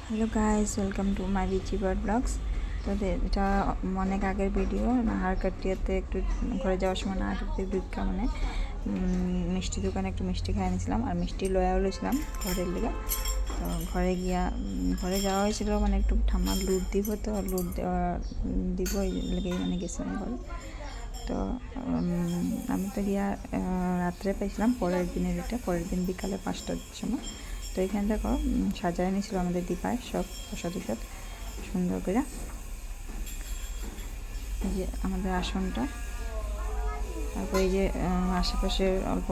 Hello guys, welcome to my Richie bird blogs. তো এটা অনেক আগের ভিডিও। নাহারকাটিয়াতে একটু ঘরে যাওয়ার সময় নাহারকাটিয়াতে দুধকা মানে মিষ্টি দোকানে একটু মিষ্টি খাই নিয়েছিলাম আর মিষ্টি লয়াও লইছিলাম ঘরের লেগে। তো ঘরে যাওয়া হয়েছিল, মানে একটু ঠাম্মার লুট দিব, তো লুট দেওয়া দিব এই লেগেই মানে গেছিলাম ঘরে। তো আমি তো গিয়া রাত্রে পাইছিলাম পরের দিন বিকালে 5টার সময়। তো এখানে দেখো সাজায় নিয়েছিল আমাদের দীপায় সব প্রসাদ সুন্দর করে। এই যে আমাদের আসনটা, তারপর এই যে আশেপাশের অল্প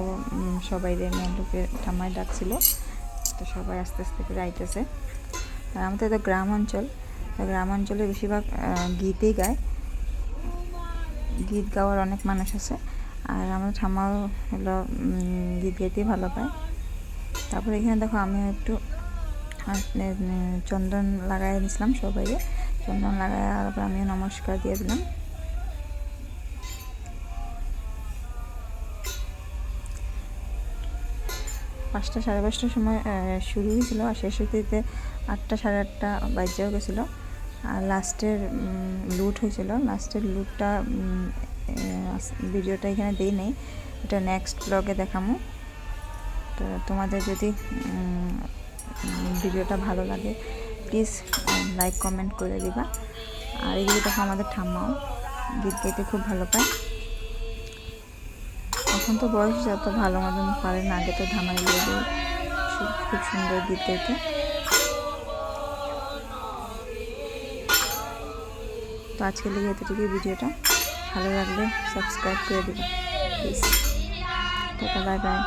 সবাই লোকে ঠাম্মায় ডাকছিল, তো সবাই আস্তে আস্তে করে আইতেছে। আর আমাদের তো গ্রাম অঞ্চলে বেশিরভাগ গীতই গায়, গীত গাওয়ার অনেক মানুষ আছে। আর আমার ঠাম্মাও হলো গীত গাইতেই ভালো পায়। তারপরে এখানে দেখো আমিও একটু চন্দন লাগাই দিয়েছিলাম সবাইকে, চন্দন লাগাই তারপর আমিও নমস্কার দিয়ে দিলাম। পাঁচটা সাড়ে 5টার সময় শুরু হয়েছিল আর শেষ হতে 8টা সাড়ে 8টা বাজেও গেছিলো। আর লাস্টের লুটটা ভিডিওটা এখানে দিই নেই, এটা নেক্সট ব্লগে দেখামো। তো তোমাদের যদি ভিডিওটা ভালো লাগে প্লিজ লাইক কমেন্ট করে দিবা। আর এগুলো দেখো আমাদের ঠাম্মাও গীত গাইতে খুব ভালো পায়। এখন তো বয়স যত ভালো মতন পারে না, আগে তো ধামাই দিয়ে খুব সুন্দর গীত গাইতে। তো আজকে লেগে এতটুকুই ভিডিওটা, ভালো লাগলে সাবস্ক্রাইব করে দিবা প্লিজ। Tata, bye bye.